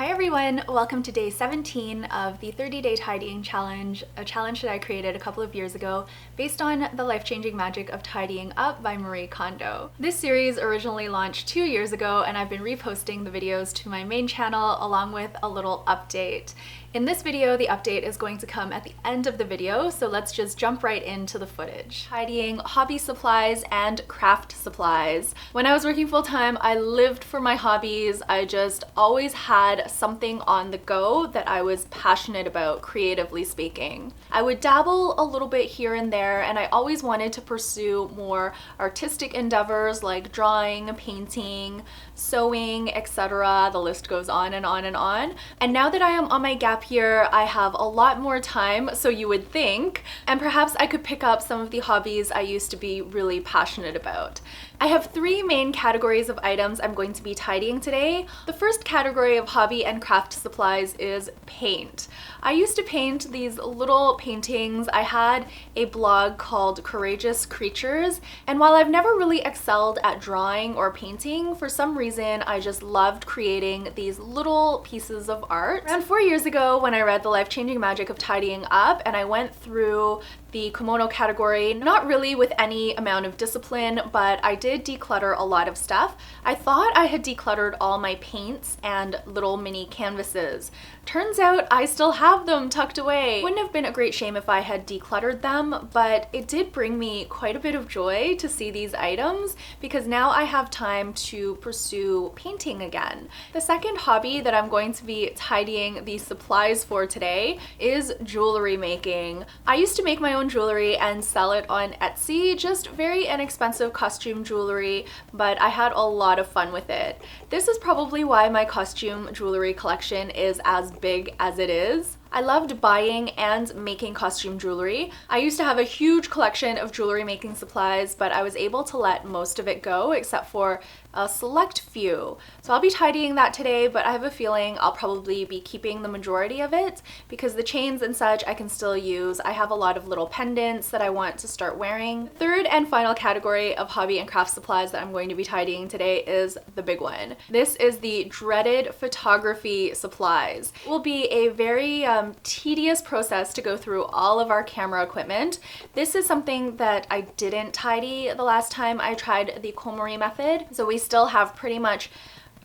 Hi everyone, welcome to day 17 of the 30-day tidying challenge, a challenge that I created a couple of years ago based on the life-changing magic of tidying up by Marie Kondo. This series originally launched 2 years ago and I've been reposting the videos to my main channel along with a little update. In this video, the update is going to come at the end of the video, so let's just jump right into the footage. Tidying hobby supplies and craft supplies. When I was working full-time, I lived for my hobbies. I just always had something on the go that I was passionate about, creatively speaking. I would dabble a little bit here and there, and I always wanted to pursue more artistic endeavors like drawing, painting, sewing, etc. The list goes on and on and on. And now that I am on my gap year, I have a lot more time, so you would think, and perhaps I could pick up some of the hobbies I used to be really passionate about. I have 3 main categories of items I'm going to be tidying today. The first category of hobby and craft supplies is paint. I used to paint these little paintings. I had a blog called Courageous Creatures, and while I've never really excelled at drawing or painting, for some reason I just loved creating these little pieces of art. Around 4 years ago, when I read The Life-Changing Magic of Tidying Up and I went through the Komono category, not really with any amount of discipline, but I did declutter a lot of stuff. I thought I had decluttered all my paints and little mini canvases. Turns out I still have them tucked away. Wouldn't have been a great shame if I had decluttered them, but it did bring me quite a bit of joy to see these items because now I have time to pursue painting again. The second hobby that I'm going to be tidying the supplies for today is jewelry making. I used to make my own jewelry and sell it on Etsy, just very inexpensive costume jewelry, but I had a lot of fun with it. This is probably why my costume jewelry collection is as big as it is. I loved buying and making costume jewelry. I used to have a huge collection of jewelry making supplies, but I was able to let most of it go except for a select few. So I'll be tidying that today, but I have a feeling I'll probably be keeping the majority of it because the chains and such I can still use. I have a lot of little pendants that I want to start wearing. Third and final category of hobby and craft supplies that I'm going to be tidying today is the big one. This is the dreaded photography supplies. It will be a very tedious process to go through all of our camera equipment. This is something that I didn't tidy the last time I tried the KonMari method, so we still have pretty much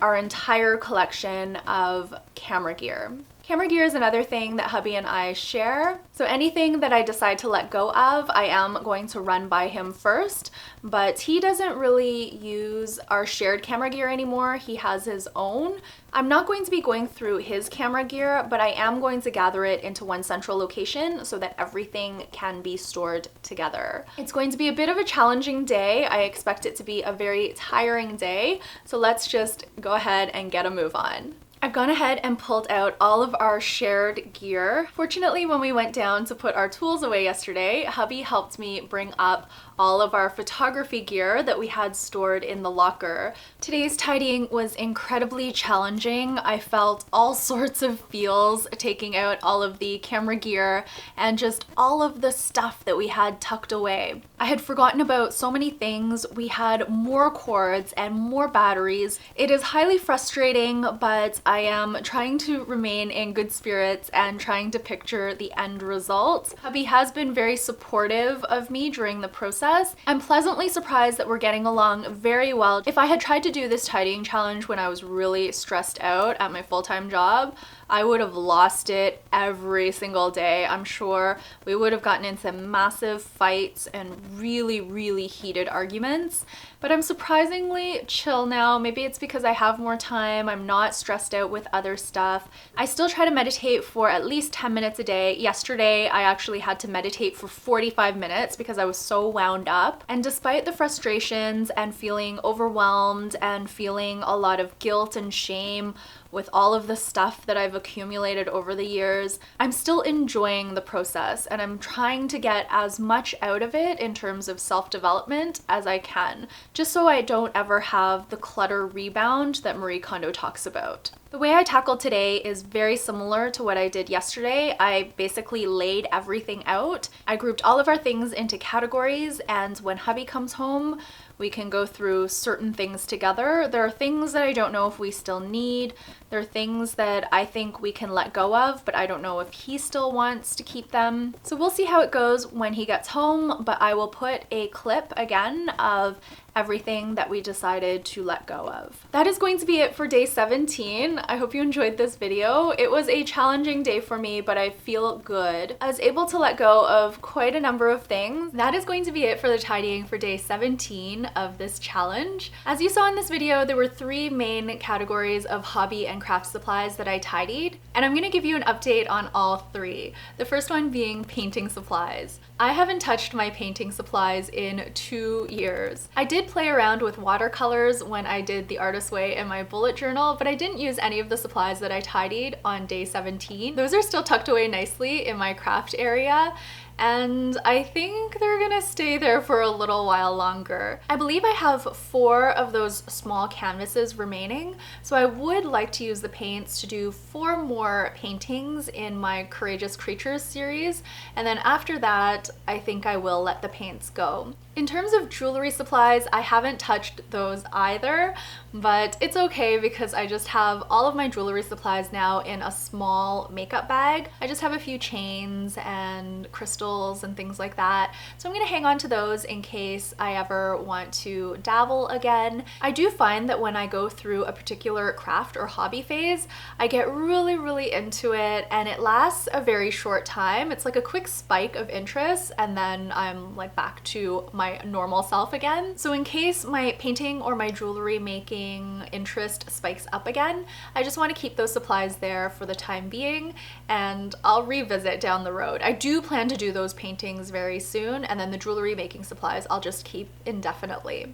our entire collection of camera gear. Camera gear is another thing that hubby and I share. So anything that I decide to let go of, I am going to run by him first, but he doesn't really use our shared camera gear anymore. He has his own. I'm not going to be going through his camera gear, but I am going to gather it into one central location so that everything can be stored together. It's going to be a bit of a challenging day. I expect it to be a very tiring day. So let's just go ahead and get a move on. I've gone ahead and pulled out all of our shared gear. Fortunately, when we went down to put our tools away yesterday, hubby helped me bring up all of our photography gear that we had stored in the locker. Today's tidying was incredibly challenging. I felt all sorts of feels taking out all of the camera gear and just all of the stuff that we had tucked away. I had forgotten about so many things. We had more cords and more batteries. It is highly frustrating, but I am trying to remain in good spirits and trying to picture the end result. Hubby has been very supportive of me during the process. I'm pleasantly surprised that we're getting along very well. If I had tried to do this tidying challenge when I was really stressed out at my full-time job, I would have lost it every single day. I'm sure we would have gotten into massive fights and really, really heated arguments. But I'm surprisingly chill now. Maybe it's because I have more time. I'm not stressed out with other stuff. I still try to meditate for at least 10 minutes a day. Yesterday, I actually had to meditate for 45 minutes because I was so wound up. And despite the frustrations and feeling overwhelmed and feeling a lot of guilt and shame with all of the stuff that I've accumulated over the years, I'm still enjoying the process and I'm trying to get as much out of it in terms of self-development as I can, just so I don't ever have the clutter rebound that Marie Kondo talks about. The way I tackled today is very similar to what I did yesterday. I basically laid everything out. I grouped all of our things into categories, and when hubby comes home, we can go through certain things together. There are things that I don't know if we still need. There are things that I think we can let go of, but I don't know if he still wants to keep them. So we'll see how it goes when he gets home, but I will put a clip again of everything that we decided to let go of. That is going to be it for day 17. I hope you enjoyed this video. It was a challenging day for me, but I feel good. I was able to let go of quite a number of things. That is going to be it for the tidying for day 17 of this challenge. As you saw in this video, there were 3 main categories of hobby and craft supplies that I tidied, and I'm gonna give you an update on all 3. The first one being painting supplies. I haven't touched my painting supplies in 2 years. I did play around with watercolors when I did the artist way in my bullet journal, but I didn't use any of the supplies that I tidied on day 17. Those are still tucked away nicely in my craft area, and I think they're gonna stay there for a little while longer. I believe I have 4 of those small canvases remaining, so I would like to use the paints to do 4 more paintings in my Courageous Creatures series, and then after that, I think I will let the paints go. In terms of jewelry supplies, I haven't touched those either, but it's okay because I just have all of my jewelry supplies now in a small makeup bag. I just have a few chains and crystals and things like that, so I'm gonna hang on to those in case I ever want to dabble again. I do find that when I go through a particular craft or hobby phase, I get really into it, and it lasts a very short time. It's like a quick spike of interest, and then I'm like back to my normal self again. So in case my painting or my jewelry making interest spikes up again, I just want to keep those supplies there for the time being, and I'll revisit down the road. I do plan to do those paintings very soon, and then the jewelry making supplies I'll just keep indefinitely.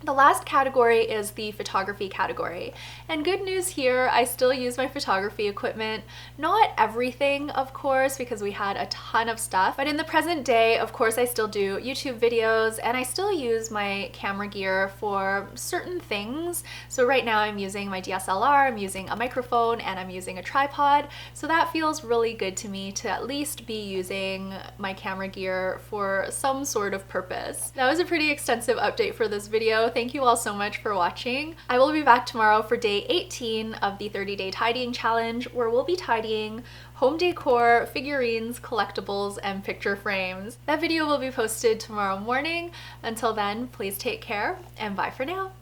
The last category is the photography category, and good news here, I still use my photography equipment. Not everything, of course, because we had a ton of stuff, but in the present day, of course, I still do YouTube videos, and I still use my camera gear for certain things. So right now I'm using my DSLR, I'm using a microphone, and I'm using a tripod, so that feels really good to me to at least be using my camera gear for some sort of purpose. That was a pretty extensive update for this video. Thank you all so much for watching. I will be back tomorrow for day 18 of the 30-day tidying challenge, where we'll be tidying home decor, figurines, collectibles, and picture frames. That video will be posted tomorrow morning. Until then, please take care and bye for now.